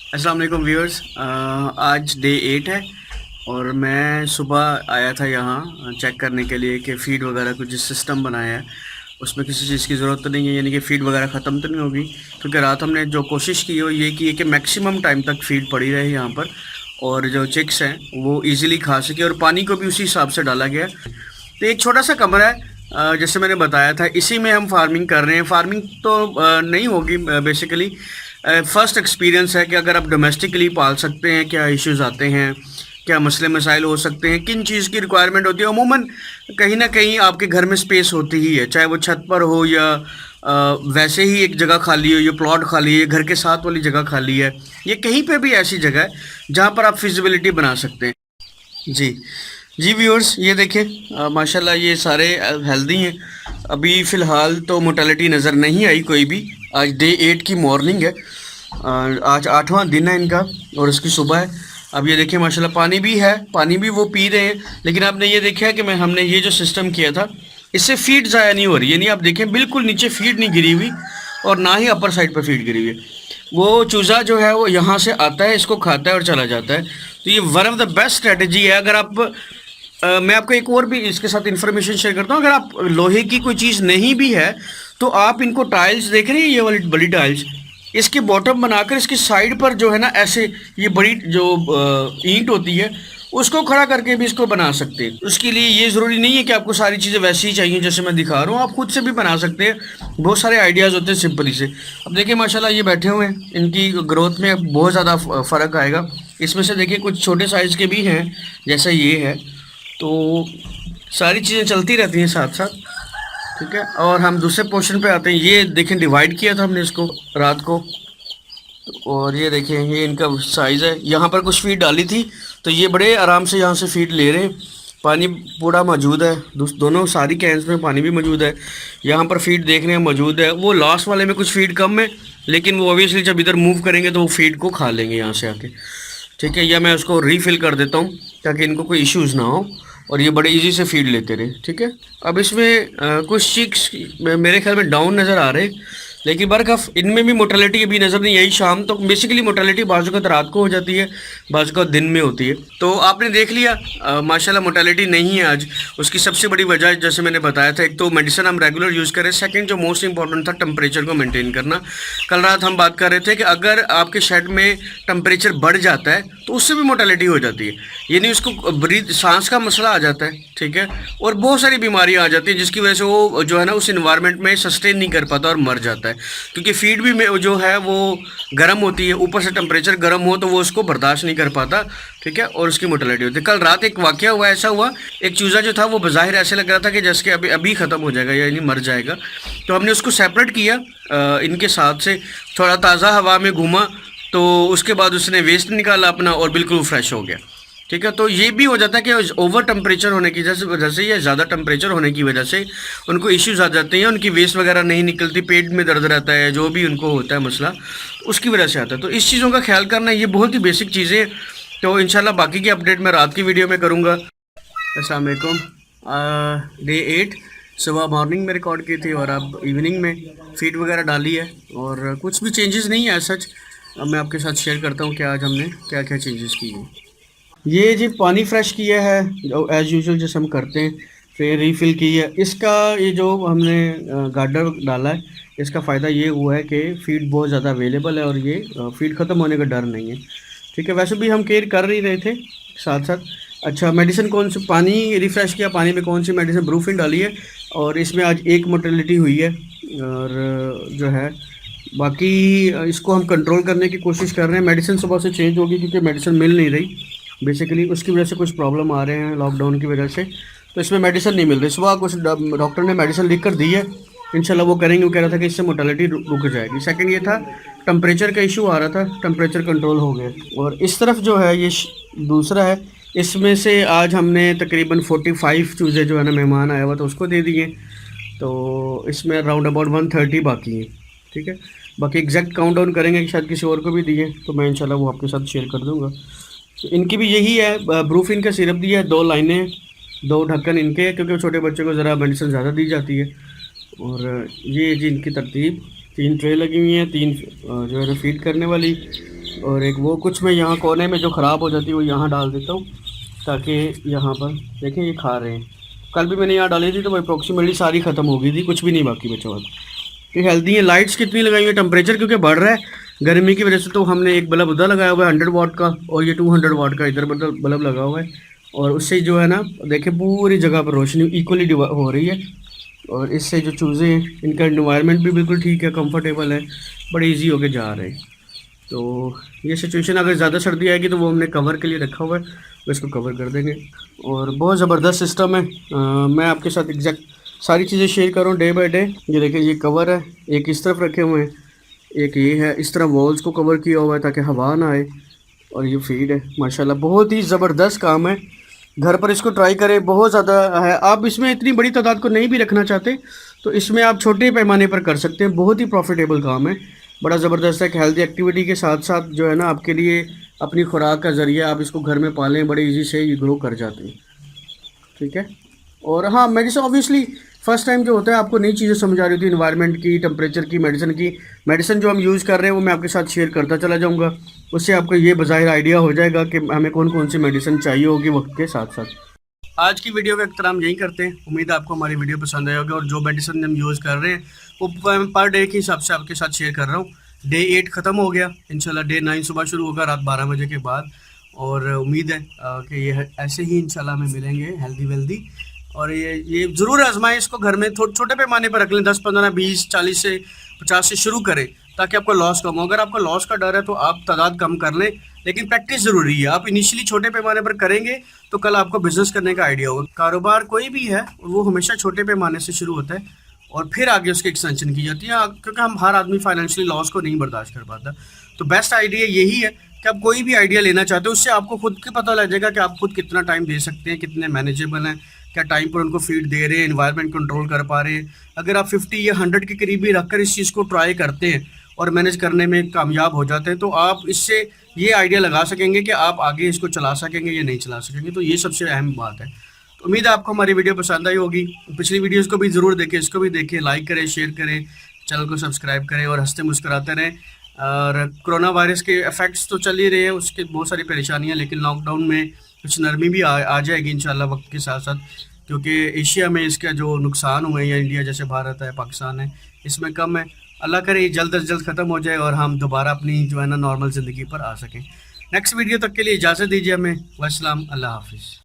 अस्सलाम वालेकुम व्यूअर्स। आज डे 8 है और मैं सुबह आया था यहाँ चेक करने के लिए कि फ़ीड वगैरह कुछ जिस सिस्टम बनाया है उसमें किसी चीज़ की ज़रूरत तो नहीं है, यानी कि फ़ीड वगैरह ख़त्म तो नहीं होगी। क्योंकि रात हमने जो कोशिश की वो ये की है कि मैक्सिमम टाइम तक फ़ीड पड़ी रहे यहाँ पर और जो चिक्स हैं वो ईज़िली खा सके, और पानी को भी उसी हिसाब से डाला गया है। तो एक छोटा सा कमरा है, जैसे मैंने बताया था, इसी में हम फार्मिंग कर रहे हैं। फार्मिंग तो नहीं होगी, बेसिकली फ़र्स्ट एक्सपीरियंस है कि अगर आप डोमेस्टिकली पाल सकते हैं, क्या इश्यूज़ आते हैं, क्या मसले मसाइल हो सकते हैं, किन चीज़ की रिक्वायरमेंट होती है। अमूमन कहीं ना कहीं आपके घर में स्पेस होती ही है, चाहे वो छत पर हो या वैसे ही एक जगह खाली हो, ये प्लॉट खाली है, घर के साथ वाली जगह खाली है, ये कहीं पे भी ऐसी जगह है जहाँ पर आप फिजिबिलिटी बना सकते हैं। जी जी व्यूअर्स, ये देखें, माशाल्लाह ये सारे हेल्दी हैं। अभी फ़िलहाल तो मोर्टेलिटी नज़र नहीं आई कोई भी। आज डे 8 की मॉर्निंग है, आज 8वां दिन है इनका और इसकी सुबह है। अब ये देखिए माशाल्लाह पानी भी है, पानी भी वो पी रहे हैं। लेकिन आपने ये देखा है कि हमने ये जो सिस्टम किया था, इससे फीड ज़ाया नहीं हो रही है। नहीं, आप देखें बिल्कुल नीचे फीड नहीं गिरी हुई और ना ही अपर साइड पर फीड गिरी हुई है। वो चूज़ा जो है वो यहाँ से आता है, इसको खाता है और चला जाता है। तो ये one of the best strategy है। अगर आप मैं आपको एक और भी इसके साथ इन्फॉर्मेशन शेयर करता हूँ। अगर आप लोहे की कोई चीज़ नहीं भी है तो आप इनको टाइल्स देख रहे हैं, ये वाली बड़ी टाइल्स, इसके बॉटम बनाकर इसकी साइड पर जो है ना, ऐसे ये बड़ी जो ईंट होती है उसको खड़ा करके भी इसको बना सकते हैं। उसके लिए ये ज़रूरी नहीं है कि आपको सारी चीज़ें वैसी ही चाहिए जैसे मैं दिखा रहा हूँ, आप खुद से भी बना सकते हैं। बहुत सारे आइडियाज़ होते हैं सिंपली से। अब देखिए माशाल्लाह ये बैठे हुए हैं, इनकी ग्रोथ में बहुत ज़्यादा फ़र्क आएगा। इसमें से देखिए कुछ छोटे साइज़ के भी हैं, जैसा ये है। तो सारी चीज़ें चलती रहती हैं साथ साथ, ठीक है। और हम दूसरे पोर्शन पे आते हैं। ये देखें डिवाइड किया था हमने इसको रात को, और ये देखें ये इनका साइज़ है। यहाँ पर कुछ फीड डाली थी तो ये बड़े आराम से यहाँ से फीड ले रहे हैं। पानी पूरा मौजूद है, दोनों सारी कैंस में पानी भी मौजूद है। यहाँ पर फीड देख रहे हैं मौजूद है। वो लास्ट वाले में कुछ फीड कम है, लेकिन वो ऑब्वियसली जब इधर मूव करेंगे तो वो फीड को खा लेंगे यहाँ से आके, ठीक है। या मैं उसको रीफ़िल कर देता हूँ ताकि इनको कोई इश्यूज़ ना हो और ये बड़े इजी से फीड लेते रहे, ठीक है। अब इसमें कुछ चिक्स मेरे ख्याल में डाउन नज़र आ रहे हैं, लेकिन बरखफ इनमें भी मोर्टेलिटी अभी नज़र नहीं आई। शाम तो बेसिकली मोर्टेलिटी बाजू का रात को हो जाती है, बाजू का दिन में होती है। तो आपने देख लिया, माशाल्लाह मोर्टेलिटी नहीं है आज। उसकी सबसे बड़ी वजह जैसे मैंने बताया था, एक तो मेडिसिन हम रेगुलर यूज़ करें, सेकंड जो मोस्ट इंपॉर्टेंट था टेम्परेचर को मेंटेन करना। कल रात हम बात कर रहे थे कि अगर आपके शेड में टेम्परेचर बढ़ जाता है तो उससे भी मोर्टेलिटी हो जाती है, यानी उसको ब्रीथ सांस का मसला आ जाता है, ठीक है। और बहुत सारी बीमारियां आ जाती हैं जिसकी वजह से वो जो है ना उस इन्वायरमेंट में सस्टेन नहीं कर पाता और मर जाता है। क्योंकि फीड भी में जो है वो गर्म होती है, ऊपर से टेम्परेचर गर्म हो तो वो उसको बर्दाश्त नहीं कर पाता, ठीक है, और उसकी मोर्टेलिटी होती है। कल रात एक वाकया हुआ, ऐसा हुआ, एक चूज़ा जो था वो बज़ाहिर ऐसे लग रहा था कि जैसे कि अभी अभी ख़त्म हो जाएगा यानी मर जाएगा। तो हमने उसको सेपरेट किया, इनके साथ से थोड़ा ताज़ा हवा में घूमा, तो उसके बाद उसने वेस्ट निकाला अपना और बिल्कुल फ्रेश हो गया, ठीक है। तो ये भी हो जाता है कि ओवर टेम्परेचर होने की वजह से या ज़्यादा टेम्परेचर होने की वजह से उनको इश्यूज आ जाते हैं, उनकी वेस्ट वगैरह नहीं निकलती, पेट में दर्द रहता है, जो भी उनको होता है मसला उसकी वजह से आता है। तो इस चीज़ों का ख्याल करना ये बहुत ही बेसिक चीज़ें। तो इंशाल्लाह बाकी की अपडेट मैं रात की वीडियो में करूँगा। अस्सलाम वालेकुम। डे 8 सुबह मॉर्निंग में रिकॉर्ड की थी और अब इवनिंग में फीड वगैरह डाली है और कुछ भी चेंजेस नहीं है सच। अब मैं आपके साथ शेयर करता हूँ कि आज हमने क्या क्या चेंजेस किए हैं। ये जी पानी फ्रेश किया है एज़ यूजुअल जैसे हम करते हैं, फिर रीफ़िल की है। इसका ये जो हमने गार्डर डाला है, इसका फ़ायदा ये हुआ है कि फ़ीड बहुत ज़्यादा अवेलेबल है और ये फ़ीड ख़त्म होने का डर नहीं है, ठीक है। वैसे भी हम केयर कर ही रहे थे साथ साथ। अच्छा, मेडिसिन कौन सी, पानी रिफ़्रेश किया, पानी में कौन सी मेडिसिन, ब्रूफिन डाली है और इसमें आज एक मोर्टेलिटी हुई है। और जो है बाकी इसको हम कंट्रोल करने की कोशिश कर रहे हैं। मेडिसिन सुबह से चेंज होगी क्योंकि मेडिसिन मिल नहीं रही, बेसिकली उसकी वजह से कुछ प्रॉब्लम आ रहे हैं लॉकडाउन की वजह से। तो इसमें मेडिसिन नहीं मिल रही। सुबह कुछ डॉक्टर ने मेडिसिन लिख कर दी है, इंशाल्लाह वो करेंगे। वो कह रहा था कि इससे मोर्टेलिटी रुक जाएगी। सेकंड ये था टेम्परेचर का इशू आ रहा था, टेम्परेचर कंट्रोल हो गया। और इस तरफ जो है ये दूसरा है, इसमें से आज हमने तकरीबन 45 चूज़े जो है ना, मेहमान आया हुआ तो उसको दे दिए। तो इसमें राउंड अबाउट 130 बाकी हैं, ठीक है। बाकी एग्जैक्ट काउंट डाउन करेंगे कि शायद किसी और को भी दिए तो मैं इंशाल्लाह वो आपके साथ शेयर कर दूँगा। तो इनकी भी यही है, ब्रूफिन का सिरप दिया है, 2 लाइनें, 2 ढक्कन इनके हैं क्योंकि छोटे बच्चों को ज़रा मेडिसिन ज़्यादा दी जाती है। और ये जी इनकी तरतीब, 3 ट्रे लगी हुई हैं, 3 जो है ना फीड करने वाली, और एक वो कुछ मैं यहाँ कोने में जो ख़राब हो जाती है वो यहाँ डाल देता हूँ, ताकि यहाँ पर देखें ये खा रहे हैं। कल भी मैंने यहाँ डाली थी तो वो अप्रॉक्सीमेटली सारी ख़त्म हो गई थी, कुछ भी नहीं बाकी बचा हुआ। ये हेल्दी है। लाइट्स कितनी लगाई हुई है, टेम्परेचर क्योंकि बढ़ रहा है गर्मी की वजह से, तो हमने एक बल्ब उधर लगाया हुआ है 100 वाट का, और ये 200 वाट का इधर बल्ब लगा हुआ है। और उससे जो है ना देखिए पूरी जगह पर रोशनी इक्वली हो रही है। और इससे जो चूज़े हैं इनका एनवायरनमेंट भी बिल्कुल ठीक है, कंफर्टेबल है, बड़े इजी होके जा रहे हैं। तो ये सिचुएशन अगर ज़्यादा सर्दी आएगी तो वो हमने कवर के लिए रखा हुआ है, तो इसको कवर कर देंगे। और बहुत ज़बरदस्त सिस्टम है। मैं आपके साथ एग्जैक्ट सारी चीज़ें शेयर कर रहा हूँ डे बाय डे। ये देखिए ये कवर है, एक इस तरफ रखे हुए हैं, एक ये है, इस तरह वॉल्स को कवर किया हुआ है ताकि हवा ना आए। और ये फीड है, माशाल्लाह बहुत ही ज़बरदस्त काम है। घर पर इसको ट्राई करें, बहुत ज़्यादा है। आप इसमें इतनी बड़ी तादाद को नहीं भी रखना चाहते तो इसमें आप छोटे पैमाने पर कर सकते हैं, बहुत ही प्रॉफिटेबल काम है, बड़ा ज़बरदस्त है। एक हेल्दी एक्टिविटी के साथ साथ जो है ना आपके लिए अपनी खुराक का ज़रिया, आप इसको घर में पालें, बड़े इजी से ये ग्रो कर जाते हैं। ठीक है। और हाँ, मेडिसिन ऑब्वियसली फर्स्ट टाइम जो होता है आपको नई चीज़ें समझ आ रही होती है, इन्वायरमेंट की, टेम्परेचर की, मेडिसिन की। मेडिसिन जो हम यूज़ कर रहे हैं वो मैं आपके साथ शेयर करता चला जाऊँगा, उससे आपको ये बज़ाहिर आइडिया हो जाएगा कि हमें कौन कौन सी मेडिसिन चाहिए होगी वक्त के साथ साथ। आज की वीडियो का इख्तिताम यही करते हैं। उम्मीद है आपको हमारी वीडियो पसंद आई होगी, और जो मेडिसिन हम यूज़ कर रहे हैं वो पर डे के हिसाब से आपके साथ शेयर कर रहा हूँ। डे 8 ख़त्म हो गया, इंशाल्लाह डे 9 सुबह शुरू होगा रात 12 बजे के बाद। और उम्मीद है कि ये ऐसे ही इंशाल्लाह हमें मिलेंगे हेल्दी वेल्दी। और ये ज़रूर आजमाएं इसको घर में, थोड़े छोटे पैमाने पर रख लें, 10 15 20 40 से 50 से शुरू करें ताकि आपका लॉस कम हो। अगर आपको लॉस का डर है तो आप तादाद कम कर लें, लेकिन प्रैक्टिस ज़रूरी है। आप इनिशियली छोटे पैमाने पर करेंगे तो कल आपको बिजनेस करने का आइडिया होगा। कारोबार कोई भी है वो हमेशा छोटे पैमाने से शुरू होता है और फिर आगे उसकी एक्सटेंशन की जाती है, क्योंकि हम हर आदमी फाइनेंशियली लॉस को नहीं बर्दाश्त कर पाता। तो बेस्ट आइडिया यही है कि आप कोई भी आइडिया लेना चाहते हो उससे आपको खुद के पता लग जाएगा कि आप खुद कितना टाइम दे सकते हैं, कितने मैनेजेबल हैं, क्या टाइम पर उनको फीड दे रहे हैं, एनवायरनमेंट कंट्रोल कर पा रहे हैं। अगर आप 50 या 100 के करीब भी रखकर इस चीज़ को ट्राई करते हैं और मैनेज करने में कामयाब हो जाते हैं तो आप इससे ये आइडिया लगा सकेंगे कि आप आगे इसको चला सकेंगे या नहीं चला सकेंगे। तो ये सबसे अहम बात है। तो उम्मीद है आपको हमारी वीडियो पसंद आई होगी। पिछली वीडियोज़ को भी ज़रूर देखें, इसको भी देखें, लाइक करें, शेयर करें, चैनल को सब्सक्राइब करें और हंसते मुस्कुराते रहें। और कोरोना वायरस के इफ़ेक्ट्स तो चल ही रहे हैं, उसके बहुत सारी परेशानियाँ, लेकिन लॉकडाउन में कुछ नरमी भी आ जाएगी इंशाल्लाह वक्त के साथ साथ, क्योंकि एशिया में इसका जो नुकसान हुए हैं या इंडिया जैसे भारत है, पाकिस्तान है, इसमें कम है। अल्लाह करे ये जल्द अज जल्द ख़त्म हो जाए और हम दोबारा अपनी जो है ना नॉर्मल ज़िंदगी पर आ सकें। नेक्स्ट वीडियो तक के लिए इजाज़त दीजिए हमें। वस्सलाम, अल्लाह हाफिज़।